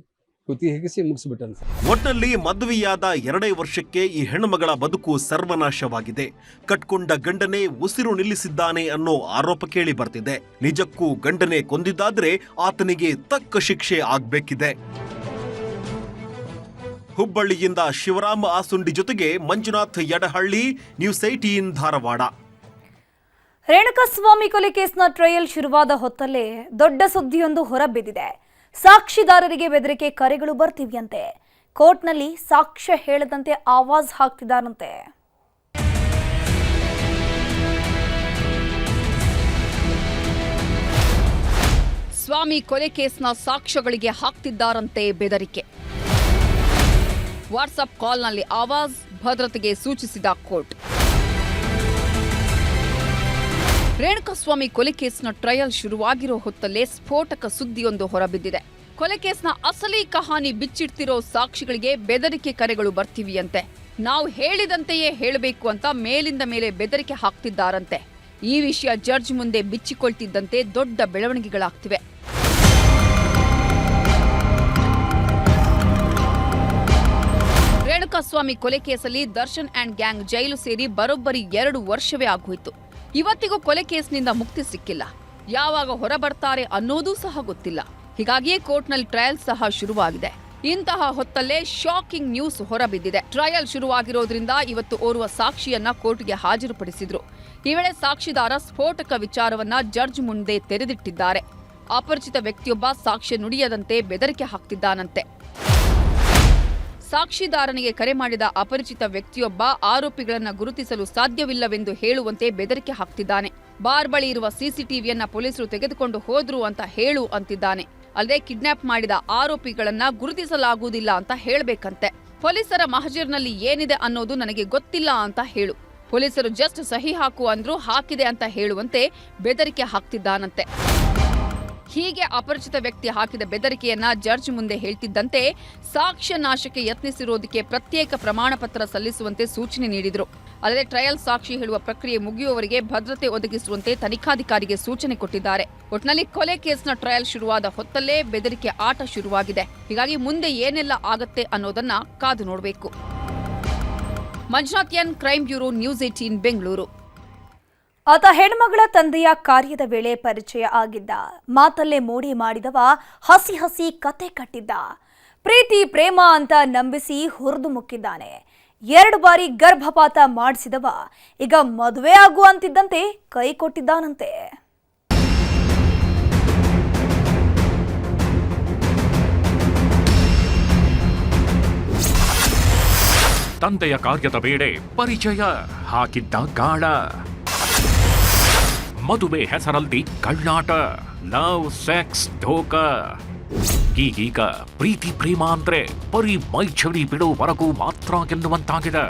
ಕುತಿ ಹಿಗಿಸಿ ಮುಗಿಸ್ಬಿಟ್ಟನು ಸರ್. ಒಟ್ನಲ್ಲಿ ಮದುವೆಯಾದ 2 ವರ್ಷಕ್ಕೆ ಈ ಹೆಣ್ಣುಮಗಳ ಬದುಕು ಸರ್ವನಾಶವಾಗಿದೆ. ಕಟ್ಕೊಂಡ ಗಂಡನೇ ಉಸಿರು ನಿಲ್ಲಿಸಿದ್ದಾನೆ ಅನ್ನೋ ಆರೋಪ ಕೇಳಿ ಬರ್ತಿದೆ. ನಿಜಕ್ಕೂ ಗಂಡನೇ ಕೊಂದಿದ್ದಾದ್ರೆ ಆತನಿಗೆ ತಕ್ಕ ಶಿಕ್ಷೆ ಆಗ್ಬೇಕಿದೆ. ಹುಬ್ಬಳ್ಳಿಯಿಂದ ಶಿವರಾಮ ಆಸುಂಡಿ ಜೊತೆಗೆ ಮಂಜುನಾಥ್ ಯಡಹಳ್ಳಿ, ನ್ಯೂಸ್ 18 ಧಾರವಾಡ. ರೇಣುಕಾಸ್ವಾಮಿ ಕೊಲೆ ಕೇಸ್ನ ಟ್ರಯಲ್ ಶುರುವಾದ ಹೊತ್ತಲ್ಲೇ ದೊಡ್ಡ ಸುದ್ದಿಯೊಂದು ಹೊರಬಿದ್ದಿದೆ. ಸಾಕ್ಷಿದಾರರಿಗೆ ಬೆದರಿಕೆ ಕರೆಗಳು ಬರ್ತಿವ್ಯಂತೆ. ಕೋರ್ಟ್ನಲ್ಲಿ ಸಾಕ್ಷ್ಯ ಹೇಳದಂತೆ ಆವಾಜ್ ಹಾಕ್ತಿದ್ದಾರಂತೆ. ಸ್ವಾಮಿ ಕೊಲೆ ಕೇಸ್ನ ಸಾಕ್ಷ್ಯಗಳಿಗೆ ಹಾಕ್ತಿದ್ದಾರಂತೆ ಬೆದರಿಕೆ. ವಾಟ್ಸ್ಆಪ್ ಕಾಲ್ನಲ್ಲಿ ಆವಾಜ್, ಭದ್ರತೆಗೆ ಸೂಚಿಸಿದ ಕೋರ್ಟ್. ರೇಣುಕಾಸ್ವಾಮಿ ಕೊಲೆ ಕೇಸ್ನ ಟ್ರಯಲ್ ಶುರುವಾಗಿರೋ ಹೊತ್ತಲ್ಲೇ ಸ್ಫೋಟಕ ಸುದ್ದಿಯೊಂದು ಹೊರಬಿದ್ದಿದೆ. ಕೊಲೆ ಕೇಸ್ನ ಅಸಲಿ ಕಹಾನಿ ಬಿಚ್ಚಿಡ್ತಿರೋ ಸಾಕ್ಷಿಗಳಿಗೆ ಬೆದರಿಕೆ ಕರೆಗಳು ಬರ್ತಿವಿಯಂತೆ. ನಾವು ಹೇಳಿದಂತೆಯೇ ಹೇಳಬೇಕು ಅಂತ ಮೇಲಿಂದ ಮೇಲೆ ಬೆದರಿಕೆ ಹಾಕ್ತಿದ್ದಾರಂತೆ. ಈ ವಿಷಯ ಜಡ್ಜ್ ಮುಂದೆ ಬಿಚ್ಚಿಕೊಳ್ತಿದ್ದಂತೆ ದೊಡ್ಡ ಬೆಳವಣಿಗೆಗಳಾಗ್ತಿವೆ. ರೇಣುಕಾಸ್ವಾಮಿ ಕೊಲೆ ಕೇಸಲ್ಲಿ ದರ್ಶನ್ ಅಂಡ್ ಗ್ಯಾಂಗ್ ಜೈಲು ಸೇರಿ ಬರೋಬ್ಬರಿ 2 ವರ್ಷವೇ ಆಗೋಯ್ತು. ಇವತ್ತಿಗೂ ಕೊಲೆ ಕೇಸ್ನಿಂದ ಮುಕ್ತಿ ಸಿಕ್ಕಿಲ್ಲ. ಯಾವಾಗ ಹೊರಬರ್ತಾರೆ ಅನ್ನೋದೂ ಸಹ ಗೊತ್ತಿಲ್ಲ. ಹೀಗಾಗಿಯೇ ಕೋರ್ಟ್ನಲ್ಲಿ ಟ್ರಯಲ್ ಸಹ ಶುರುವಾಗಿದೆ. ಇಂತಹ ಹೊತ್ತಲ್ಲೇ ಶಾಕಿಂಗ್ ನ್ಯೂಸ್ ಹೊರಬಿದ್ದಿದೆ. ಟ್ರಯಲ್ ಶುರುವಾಗಿರೋದ್ರಿಂದ ಇವತ್ತು ಓರ್ವ ಸಾಕ್ಷಿಯನ್ನ ಕೋರ್ಟ್ಗೆ ಹಾಜರುಪಡಿಸಿದ್ರು. ಈ ವೇಳೆ ಸಾಕ್ಷಿದಾರ ಸ್ಫೋಟಕ ವಿಚಾರವನ್ನ ಜಡ್ಜ್ ಮುಂದೆ ತೆರೆದಿಟ್ಟಿದ್ದಾರೆ. ಅಪರಿಚಿತ ವ್ಯಕ್ತಿಯೊಬ್ಬ ಸಾಕ್ಷ್ಯ ನುಡಿಯದಂತೆ ಬೆದರಿಕೆ ಹಾಕ್ತಿದ್ದಾನಂತೆ. ಸಾಕ್ಷಿದಾರನಿಗೆ ಕರೆ ಮಾಡಿದ ಅಪರಿಚಿತ ವ್ಯಕ್ತಿಯೊಬ್ಬ ಆರೋಪಿಗಳನ್ನ ಗುರುತಿಸಲು ಸಾಧ್ಯವಿಲ್ಲವೆಂದು ಹೇಳುವಂತೆ ಬೆದರಿಕೆ ಹಾಕ್ತಿದ್ದಾನೆ. ಬಾರ್ ಬಳಿ ಇರುವ ಸಿಸಿಟಿವಿಯನ್ನ ಪೊಲೀಸರು ತೆಗೆದುಕೊಂಡು ಹೋದ್ರು ಅಂತ ಹೇಳು ಅಂತಿದ್ದಾನೆ. ಅಲ್ಲದೆ ಕಿಡ್ನಾಪ್ ಮಾಡಿದ ಆರೋಪಿಗಳನ್ನ ಗುರುತಿಸಲಾಗುವುದಿಲ್ಲ ಅಂತ ಹೇಳಬೇಕಂತೆ. ಪೊಲೀಸರ ಮಹಜರ್ನಲ್ಲಿ ಏನಿದೆ ಅನ್ನೋದು ನನಗೆ ಗೊತ್ತಿಲ್ಲ ಅಂತ ಹೇಳು. ಪೊಲೀಸರು ಜಸ್ಟ್ ಸಹಿ ಹಾಕು ಅಂದ್ರೂ ಹಾಕಿದೆ ಅಂತ ಹೇಳುವಂತೆ ಬೆದರಿಕೆ ಹಾಕ್ತಿದ್ದಾನಂತೆ. ಹೀಗೆ ಅಪರಿಚಿತ ವ್ಯಕ್ತಿ ಹಾಕಿದ ಬೆದರಿಕೆಯನ್ನ ಜಡ್ಜ್ ಮುಂದೆ ಹೇಳ್ತಿದ್ದಂತೆ ಸಾಕ್ಷ್ಯ ನಾಶಕ್ಕೆ ಯತ್ನಿಸಿರೋದಕ್ಕೆ ಪ್ರತ್ಯೇಕ ಪ್ರಮಾಣ ಪತ್ರ ಸಲ್ಲಿಸುವಂತೆ ಸೂಚನೆ ನೀಡಿದರು. ಅಲ್ಲದೆ ಟ್ರಯಲ್ ಸಾಕ್ಷಿ ಹೇಳುವ ಪ್ರಕ್ರಿಯೆ ಮುಗಿಯುವವರೆಗೆ ಭದ್ರತೆ ಒದಗಿಸುವಂತೆ ತನಿಖಾಧಿಕಾರಿಗೆ ಸೂಚನೆ ಕೊಟ್ಟಿದ್ದಾರೆ. ಒಟ್ನಲ್ಲಿ ಕೊಲೆ ಕೇಸ್ನ ಟ್ರಯಲ್ ಶುರುವಾದ ಹೊತ್ತಲ್ಲೇ ಬೆದರಿಕೆ ಆಟ ಶುರುವಾಗಿದೆ. ಹೀಗಾಗಿ ಮುಂದೆ ಏನೆಲ್ಲ ಆಗತ್ತೆ ಅನ್ನೋದನ್ನ ಕಾದು ನೋಡಬೇಕು. Manjunath N, crime bureau, news 18 Bengaluru. ಆತ ಹೆಣ್ಮಗಳ ತಂದೆಯ ಕಾರ್ಯದ ವೇಳೆ ಪರಿಚಯ ಆಗಿದ್ದ. ಮಾತಲ್ಲೇ ಮೋಡಿ ಮಾಡಿದವ ಹಸಿ ಹಸಿ ಕತೆ ಕಟ್ಟಿದ್ದ. ಪ್ರೀತಿ ಪ್ರೇಮ ಅಂತ ನಂಬಿಸಿ ಹುರಿದು ಮುಕ್ಕಿದ್ದಾನೆ. 2 ಬಾರಿ ಗರ್ಭಪಾತ ಮಾಡಿಸಿದವ ಈಗ ಮದುವೆ ಆಗು ಅಂತಿದ್ದಂತೆ ಕೈ ಕೊಟ್ಟಿದ್ದಾನಂತೆ. ತಂದೆಯ ಕಾರ್ಯದ ವೇಳೆ ಪರಿಚಯ ಹಾಕಿದ್ದ ಗಾಳ. ಮದುವೆ ಹೆಸರಲ್ಲಿ ಕಳ್ಳಾಟ, ಲವ್ ಸೆಕ್ಸ್ ಧೋಕಾ. ಈಗೀಗ ಪ್ರೀತಿ ಪ್ರೇಮ ಅಂದ್ರೆ ಬರೀ ಮೈಚಳಿ ಬಿಡುವವರೆಗೂ ಮಾತ್ರ ಎನ್ನುವಂತಾಗಿದೆ.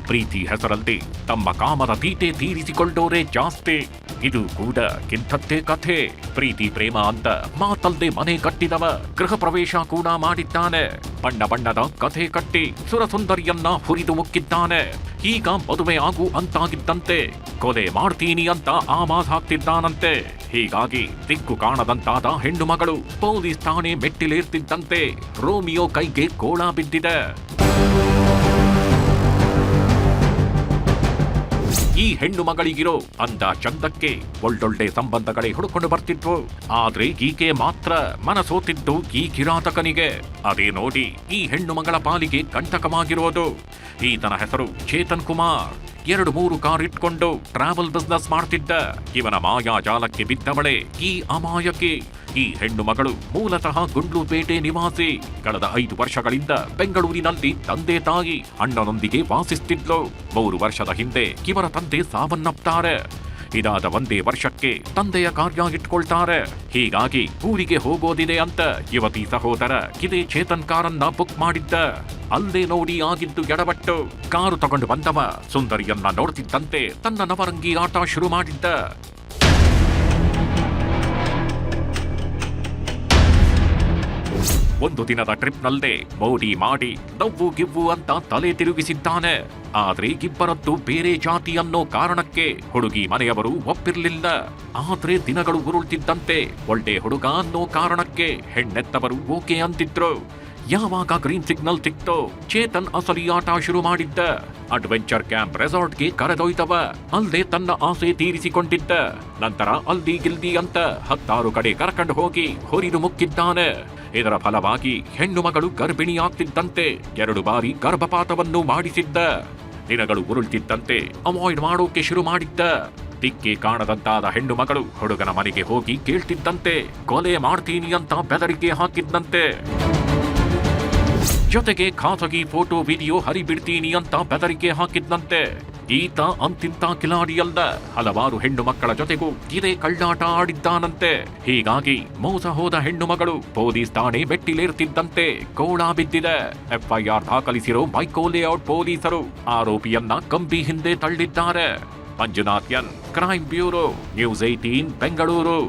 ಪ್ರೀತಿ ಹೆಸರಲ್ಲಿ ತಮ್ಮ ಕಾಮದ ತೀಟೆ ತೀರಿಸಿಕೊಳ್ಳೋರೇ ಜಾಸ್ತಿ. ಇದು ಕೂಡ ಇಂಥದ್ದೇ ಕಥೆ. ಪ್ರೀತಿ ಪ್ರೇಮ ಅಂತ ಮಾತಲ್ಲದೆ ಮನೆ ಕಟ್ಟಿದವ ಗೃಹ ಪ್ರವೇಶ ಕೂಡ ಮಾಡಿದ್ದಾನೆ. ಬಣ್ಣ ಬಣ್ಣದ ಕಥೆ ಕಟ್ಟಿ ಸುರಸುಂದರಿಯನ್ನ ಹುರಿದು ಮುಕ್ಕಿದ್ದಾನೆ. ಈಗ ಮದುವೆ ಆಗು ಅಂತಾಗಿದ್ದಂತೆ ಕೊಲೆ ಮಾಡ್ತೀನಿ ಅಂತ ಆಮಾಸ್ ಹಾಕ್ತಿದ್ದಾನಂತೆ. ಹೀಗಾಗಿ ದಿಕ್ಕು ಕಾಣದಂತಾದ ಹೆಣ್ಣು ಮಗಳು ಪೊಲೀಸ್ ಠಾಣೆ ಮೆಟ್ಟಿಲೇರ್ತಿದ್ದಂತೆ ರೋಮಿಯೋ ಕೈಗೆ ಗೋಳ ಬಿದ್ದಿದೆ. ಈ ಹೆಣ್ಣು ಮಗಳಿಗಿರೋ ಅಂದ ಚಂದಕ್ಕೆ ಒಳ್ಳೊಳ್ಳೆ ಸಂಬಂಧಗಳೇ ಹುಡುಕೊಂಡು ಬರ್ತಿದ್ವು. ಆದ್ರೆ ಈಕೆ ಮಾತ್ರ ಮನಸೋತಿದ್ದು ಈ ಕಿರಾತಕನಿಗೆ. ಅದೇ ನೋಡಿ ಈ ಹೆಣ್ಣು ಮಗಳ ಪಾಲಿಗೆ ಕಂಟಕವಾಗಿರೋದು. ಈತನ ಹೆಸರು ಚೇತನ್ ಕುಮಾರ್. 2-3 ಕಾರ್ ಇಟ್ಕೊಂಡು ಟ್ರಾವೆಲ್ ಬಿಸ್ನೆಸ್ ಮಾಡ್ತಿದ್ದ. ಇವನ ಮಾಯಾಜಾಲಕ್ಕೆ ಬಿದ್ದವಳೆ ಈ ಅಮಾಯಕಿ. ಈ ಹೆಣ್ಣು ಮಗಳು ಮೂಲತಃ ಗುಂಡ್ಲುಪೇಟೆ ನಿವಾಸಿ. ಕಳೆದ 5 ವರ್ಷಗಳಿಂದ ಬೆಂಗಳೂರಿನಲ್ಲಿ ತಂದೆ ತಾಯಿ ಅಣ್ಣನೊಂದಿಗೆ ವಾಸಿಸುತ್ತಿದ್ಲು. 3 ವರ್ಷದ ಹಿಂದೆ ಇವರ ತಂದೆ ಸಾವನ್ನಪ್ತಾರೆ. ಇದಾದ 1 ವರ್ಷಕ್ಕೆ ತಂದೆಯ ಕಾರ್ಯ ಇಟ್ಕೊಳ್ತಾರೆ. ಹೀಗಾಗಿ ಊರಿಗೆ ಹೋಗೋದಿದೆ ಅಂತ ಯುವತಿ ಸಹೋದರ ಇದೇ ಚೇತನ್ ಕಾರನ್ನ ಬುಕ್ ಮಾಡಿದ್ದ. ಅಲ್ಲೇ ನೋಡಿ ಆಗಿದ್ದು ಎಡವಟ್ಟು. ಕಾರು ತಗೊಂಡು ಬಂದವ ಸುಂದರಿಯನ್ನ ನೋಡ್ತಿದ್ದಂತೆ ತನ್ನ ನವರಂಗಿ ಆಟ ಶುರು ಮಾಡಿದ್ದ. ಒಂದು ದಿನದ ಟ್ರಿಪ್ನಲ್ಲೇ ಮೋಡಿ ಮಾಡಿ ನವ್ವು ಗಿವ್ವು ಅಂತ ತಲೆ ತಿರುಗಿಸಿದ್ದಾನೆ. ಆದ್ರೆ ಇಬ್ಬರದ್ದು ಬೇರೆ ಜಾತಿ ಅನ್ನೋ ಕಾರಣಕ್ಕೆ ಹುಡುಗಿ ಮನೆಯವರು ಒಪ್ಪಿರ್ಲಿಲ್ಲ. ಆದ್ರೆ ದಿನಗಳು ಉರುಳ್ತಿದ್ದಂತೆ ಒಳ್ಳೆ ಹುಡುಗ ಅನ್ನೋ ಕಾರಣಕ್ಕೆ ಹೆಣ್ಣೆತ್ತವರು ಓಕೆ ಅಂತಿದ್ರು. ಯಾವಾಗ ಗ್ರೀನ್ ಸಿಗ್ನಲ್ ಸಿಕ್ತೋ ಚೇತನ್ ಅಸಲಿ ಆಟ ಶುರು ಮಾಡಿದ್ದ. ಅಡ್ವೆಂಚರ್ ಕ್ಯಾಂಪ್ ರೆಸಾರ್ಟ್ಗೆ ಕರೆದೊಯ್ದವ. ಅಲ್ಲೇ ತನ್ನ ಆಸೆ ತೀರಿಸಿಕೊಂಡಿದ್ದ. ನಂತರ ಅಲ್ಲಿ ಗಿಲ್ದಿ ಅಂತ 10 ಕಡೆ ಕರ್ಕೊಂಡು ಹೋಗಿ ಹುರಿದು ಮುಕ್ಕಿದ್ದಾನೆ. ಇದರ ಫಲವಾಗಿ ಹೆಣ್ಣು ಮಗಳು ಗರ್ಭಿಣಿಯಾಗ್ತಿದ್ದಂತೆ 2 ಬಾರಿ ಗರ್ಭಪಾತವನ್ನು ಮಾಡಿಸಿದ್ದ. ದಿನಗಳು ಉರುಳ್ತಿದ್ದಂತೆ ಅವಾಯ್ಡ್ ಮಾಡೋಕೆ ಶುರು ಮಾಡಿದ್ದ. ದಿಕ್ಕೆ ಕಾಣದಂತಾದ ಹೆಣ್ಣು ಮಗಳು ಹುಡುಗನ ಮನೆಗೆ ಹೋಗಿ ಕೇಳ್ತಿದ್ದಂತೆ ಕೊಲೆ ಮಾಡ್ತೀನಿ ಅಂತ ಬೆದರಿಕೆ ಹಾಕಿದ್ದಂತೆ. ಜೊತೆಗೆ ಖಾಸಗಿ ಫೋಟೋ ವಿಡಿಯೋ ಹರಿಬಿಡ್ತೀನಿ ಅಂತ ಬೆದರಿಕೆ ಹಾಕಿದ್ದಂತೆ. ಈತ ಅಂತಿಂತ ಕಿಲಾಡಿಯಲ್ಲ. ಹಲವಾರು ಹೆಣ್ಣು ಮಕ್ಕಳ ಜೊತೆಗೂ ಇದೇ ಕಳ್ಳಾಟ ಆಡಿದ್ದಾನಂತೆ. ಹೀಗಾಗಿ ಮೋಸ ಹೋದ ಹೆಣ್ಣು ಮಗಳು ಪೊಲೀಸ್ ಠಾಣೆ ಮೆಟ್ಟಿಲೇರ್ತಿದ್ದಂತೆ ಗೋಳ ಬಿದ್ದಿದೆ. FIR ದಾಖಲಿಸಿರೋ ಮೈಕೋ ಲೇಔಟ್ ಪೊಲೀಸರು ಆರೋಪಿಯನ್ನ ಕಂಬಿ ಹಿಂದೆ ತಳ್ಳಿದ್ದಾರೆ. Manjunath N, crime bureau, news 18 Bengaluru.